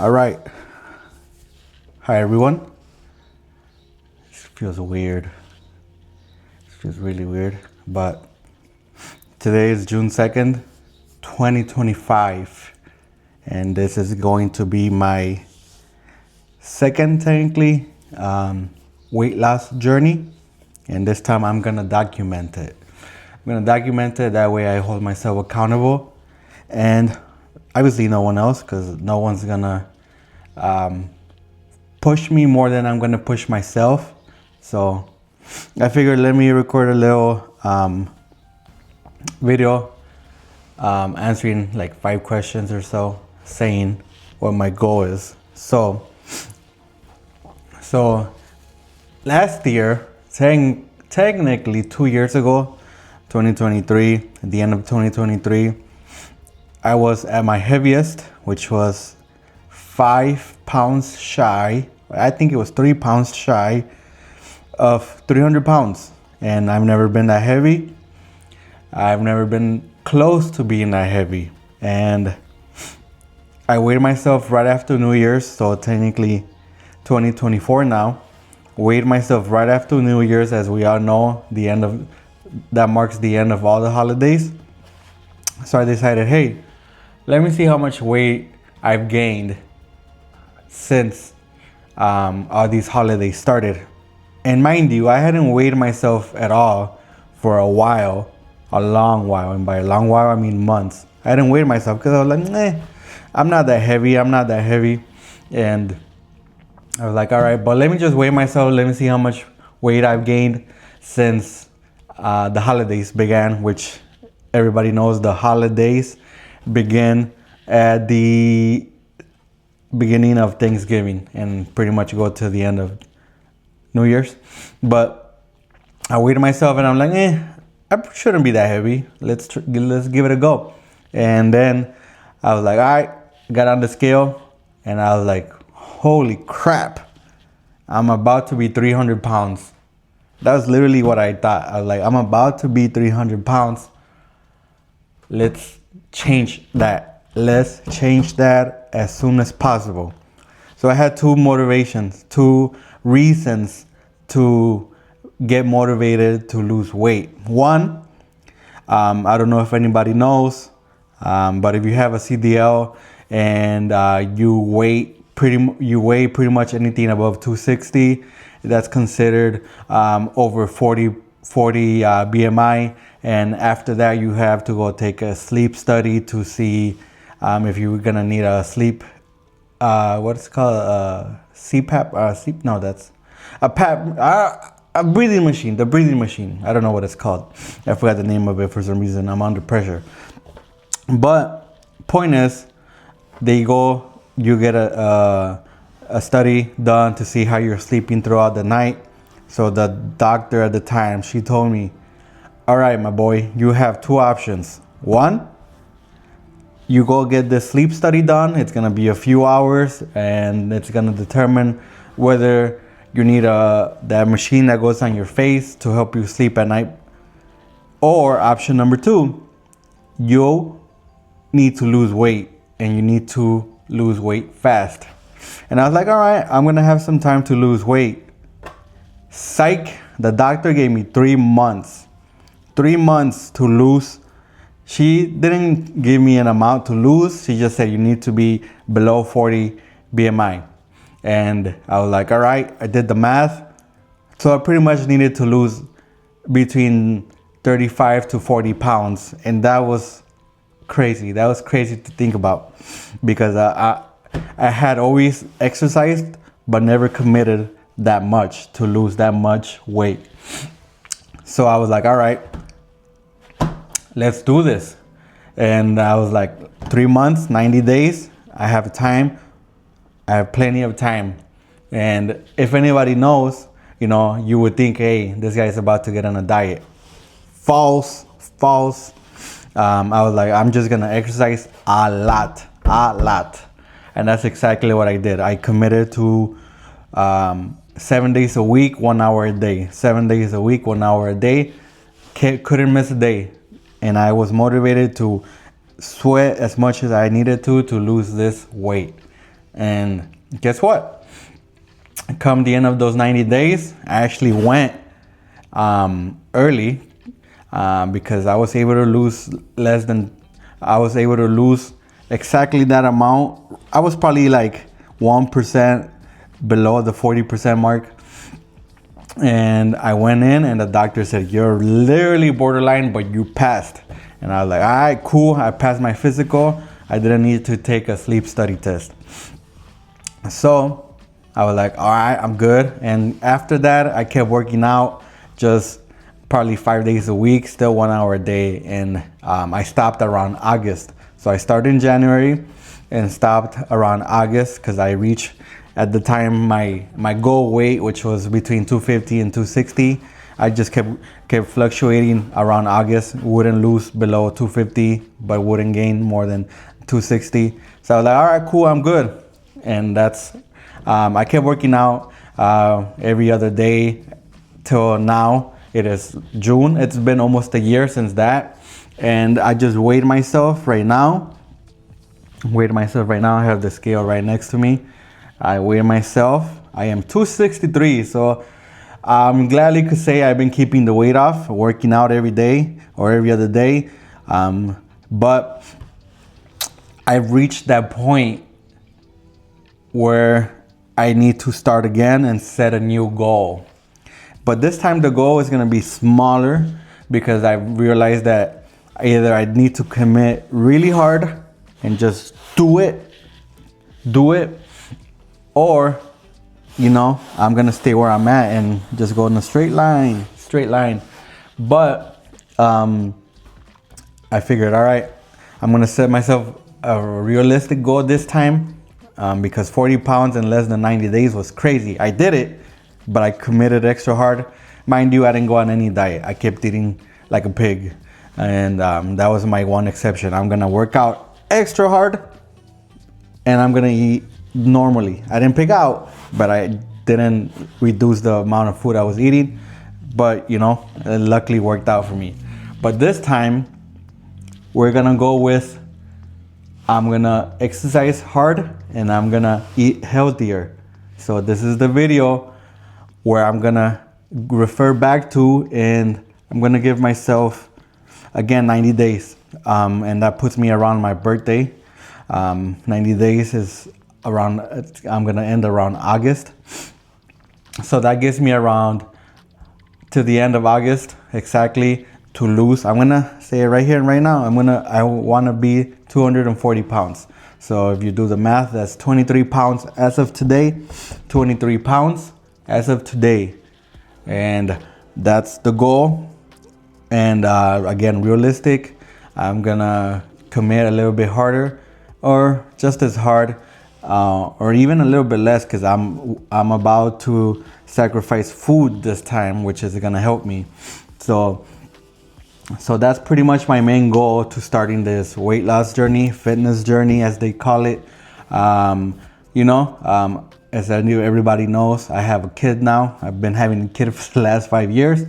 All right. Hi, everyone. This feels weird. This feels really weird. But today is June 2nd, 2025. And this is going to be my second, technically, weight loss journey. And this time I'm going to document it. I'm going to document it. That way I hold myself accountable. And obviously no one else, because no one's going to push me more than I'm going to push myself. So I figured let me record a little video answering like 5 questions or so, saying what my goal is. So last year, technically 2 years ago, 2023, at the end of 2023, I was at my heaviest, which was 5 pounds shy. I think it was 3 pounds shy of 300 pounds. And I've never been that heavy. I've never been close to being that heavy. And I weighed myself right after New Year's, so technically 2024 now. Weighed myself right after New Year's, as we all know, that marks the end of all the holidays. So I decided, hey, let me see how much weight I've gained since all these holidays started. And mind you, I hadn't weighed myself at all for a while, a long while. And by a long while, I mean months. I hadn't weighed myself because I was like, I'm not that heavy. And I was like, all right, but let me just weigh myself. Let me see how much weight I've gained since the holidays began, which everybody knows the holidays begin at the beginning of Thanksgiving and pretty much go to the end of New Year's. But I weighed myself and I'm like, I shouldn't be that heavy. Let's give it a go. And then I was like, all right, got on the scale and I was like, holy crap, I'm about to be 300 pounds. That was literally what I thought. I was like, I'm about to be 300 pounds. Let's change that. Let's change that as soon as possible. So I had 2 motivations, 2 reasons to get motivated to lose weight. One, I don't know if anybody knows, but if you have a CDL and you weigh pretty much anything above 260, that's considered over 40 BMI. And after that, you have to go take a sleep study to see if you're gonna need a sleep, what's it called, CPAP, no, that's a PAP, a breathing machine, the breathing machine. I don't know what it's called. I forgot the name of it for some reason. I'm under pressure. But point is, you get a study done to see how you're sleeping throughout the night. So the doctor at the time, she told me, all right, my boy, you have 2 options. One, you go get the sleep study done. It's gonna be a few hours and it's gonna determine whether you need that machine that goes on your face to help you sleep at night. Or option number 2, you need to lose weight and you need to lose weight fast. And I was like, all right, I'm gonna have some time to lose weight. Psych, the doctor gave me 3 months. 3 months to lose. She didn't give me an amount to lose. She just said you need to be below 40 BMI. And I was like, all right, I did the math. So I pretty much needed to lose between 35 to 40 pounds. And that was crazy. That was crazy to think about because I had always exercised, but never committed that much to lose that much weight. So I was like, all right, let's do this. And I was like, 3 months, 90 days. I have time. I have plenty of time. And if anybody knows, you would think, hey, this guy's about to get on a diet. False. I was like, I'm just gonna exercise a lot. And that's exactly what I did. I committed to 7 days a week, 1 hour a day. 7 days a week, 1 hour a day. Couldn't miss a day. And I was motivated to sweat as much as I needed to lose this weight. And guess what? Come the end of those 90 days, I actually went early because I was able to lose exactly that amount. I was probably like 1% below the 40% mark. And I went in and the doctor said, you're literally borderline, but you passed. And I was like, all right, cool. I passed my physical. I didn't need to take a sleep study test. So I was like, all right, I'm good. And after that, I kept working out just probably 5 days a week, still 1 hour a day. And I stopped around August. So I started in January and stopped around August because I reached at the time my goal weight, which was between 250 and 260. I just kept fluctuating around August. Wouldn't lose below 250, but wouldn't gain more than 260. So I was like, all right, cool, I'm good. And that's I kept working out every other day till now. It is June. It's been almost a year since that. And I just weighed myself right now. I have the scale right next to me. I weigh myself. I am 263. So I'm gladly could say I've been keeping the weight off, working out every day or every other day. But I've reached that point where I need to start again and set a new goal. But this time the goal is going to be smaller because I realized that either I need to commit really hard and just do it, or, I'm going to stay where I'm at and just go in a straight line. But I figured, all right, I'm going to set myself a realistic goal this time because 40 pounds in less than 90 days was crazy. I did it, but I committed extra hard. Mind you, I didn't go on any diet. I kept eating like a pig. And that was my one exception. I'm going to work out extra hard and I'm going to eat normally. I didn't pig out, but I didn't reduce the amount of food I was eating. But, it luckily worked out for me. But this time, we're going to go with I'm going to exercise hard and I'm going to eat healthier. So this is the video where I'm going to refer back to, and I'm going to give myself, again, 90 days. And that puts me around my birthday. 90 days is around, I'm going to end around August. So that gives me around to the end of August exactly to lose. I'm going to say it right here and right now. I want to be 240 pounds. So if you do the math, that's 23 pounds as of today, 23 pounds as of today. And that's the goal. And again, realistic. I'm going to commit a little bit harder or just as hard or even a little bit less because I'm about to sacrifice food this time, which is going to help me. So that's pretty much my main goal to starting this weight loss journey, fitness journey, as they call it. As everybody knows, I have a kid now. I've been having a kid for the last 5 years.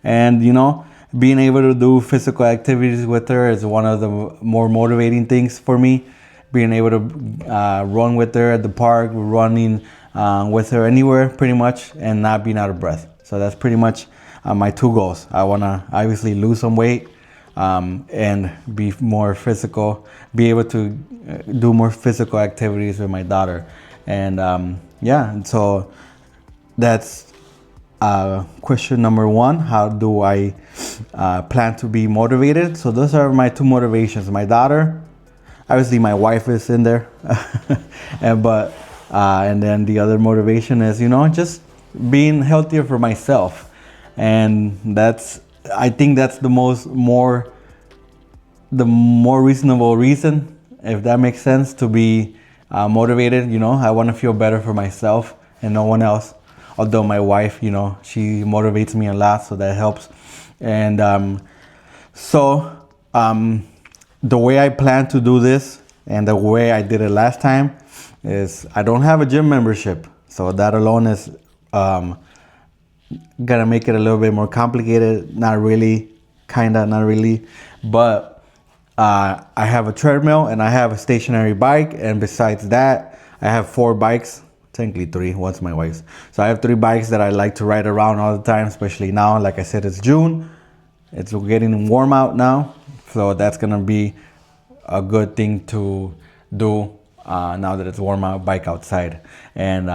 And, being able to do physical activities with her is one of the more motivating things for me. Being able to run with her at the park, running with her anywhere pretty much, and not being out of breath. So that's pretty much my two goals. I want to obviously lose some weight and be more physical, be able to do more physical activities with my daughter. And so that's question number one. How do I plan to be motivated? So those are my two motivations. My daughter, obviously my wife is in there, and then the other motivation is, just being healthier for myself. And I think that's the more reasonable reason, if that makes sense, to be motivated. I want to feel better for myself and no one else. Although my wife, she motivates me a lot, so that helps. And the way I plan to do this and the way I did it last time is I don't have a gym membership. So that alone is gonna make it a little bit more complicated. Not really. But I have a treadmill and I have a stationary bike. And besides that, I have 4 bikes, technically 3, one's my wife's. So I have 3 bikes that I like to ride around all the time, especially now. Like I said, it's June. It's getting warm out now. So that's gonna be a good thing to do now that it's warm out, bike outside. And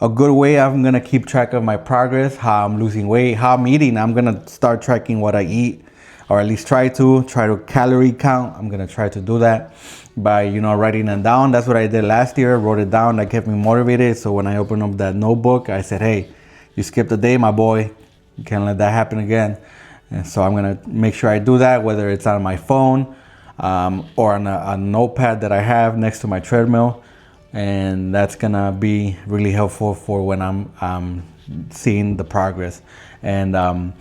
a good way I'm gonna keep track of my progress, how I'm losing weight, how I'm eating. I'm gonna start tracking what I eat, or at least try to calorie count. I'm gonna try to do that by, you know, writing them down. That's what I did last year, wrote it down. That kept me motivated. So when I opened up that notebook, I said, hey, you skipped a day, my boy. You can't let that happen again. And so I'm gonna make sure I do that, whether it's on my phone or on a notepad that I have next to my treadmill. And that's gonna be really helpful for when I'm seeing the progress. And other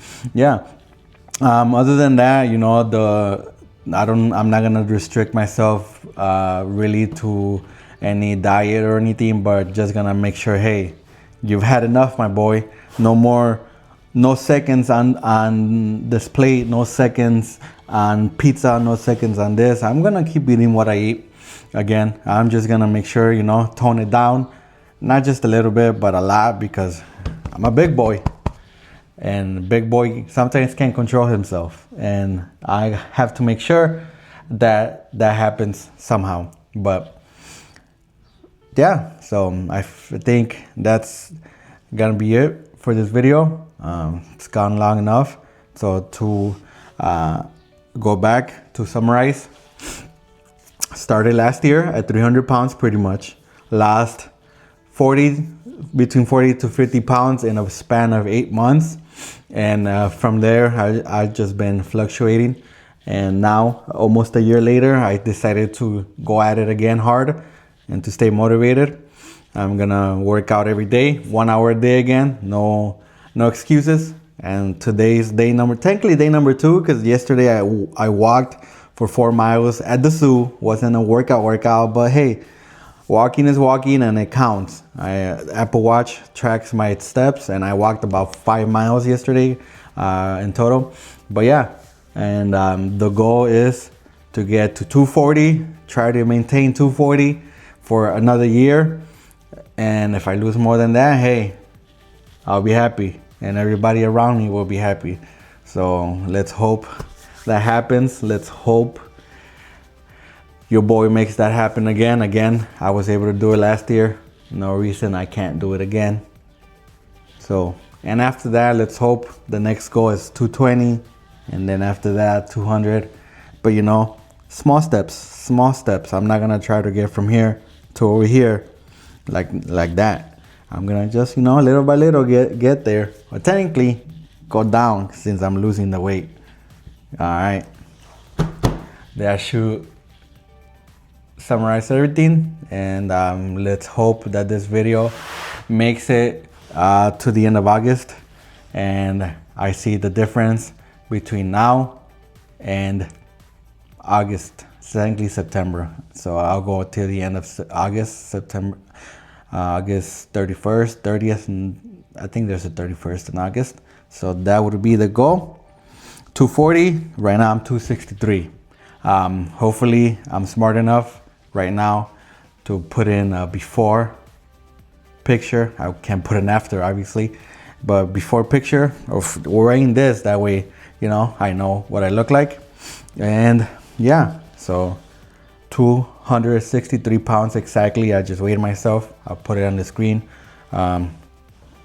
than that, you know, I'm not gonna restrict myself really to any diet or anything, but just gonna make sure, hey, you've had enough, my boy. No seconds on this plate, no seconds on pizza, no seconds on this. I'm gonna keep eating what I eat. Again, I'm just gonna make sure, you know, tone it down, not just a little bit, but a lot, because I'm a big boy. And big boy sometimes can't control himself, and I have to make sure that happens somehow. But yeah, so I think that's gonna be it for this video. It's gone long enough. So to go back to summarize, started last year at 300 pounds pretty much, lost between 40 to 50 pounds in a span of 8 months. And from there, I've just been fluctuating. And now, almost a year later, I decided to go at it again hard and to stay motivated. I'm gonna work out every day, 1 hour a day again, no excuses. And today's technically day number 2, because yesterday I walked for 4 miles at the zoo. Wasn't a workout, but hey, walking is walking and it counts. Apple Watch tracks my steps, and I walked about 5 miles yesterday in total. But yeah, and the goal is to get to 240, try to maintain 240 for another year. And if I lose more than that, hey, I'll be happy, and everybody around me will be happy. So let's hope that happens. Let's hope your boy makes that happen again. I was able to do it last year. No reason I can't do it again. So, and after that, let's hope the next goal is 220, and then after that 200. But you know, small steps. I'm not gonna try to get from here to over here like that. I'm gonna just, you know, little by little get there, or technically go down, since I'm losing the weight. All right, that should summarize everything. And let's hope that this video makes it to the end of August, and I see the difference between now and August, technically September. So I'll go till the end of August, September, August 31st, 30th, and I think there's a 31st in August. So that would be the goal. 240, right now I'm 263. Hopefully I'm smart enough right now to put in a before picture. I can't put an after, obviously, but before picture of wearing this. That way, you know, I know what I look like. And yeah, so 263 pounds exactly. I just weighed myself. I'll put it on the screen right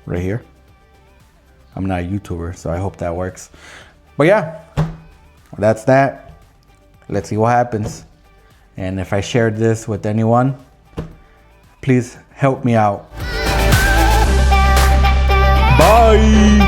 here. I'm not a YouTuber, so I hope that works. But yeah, that's that. Let's see what happens. And if I shared this with anyone, please help me out. Bye.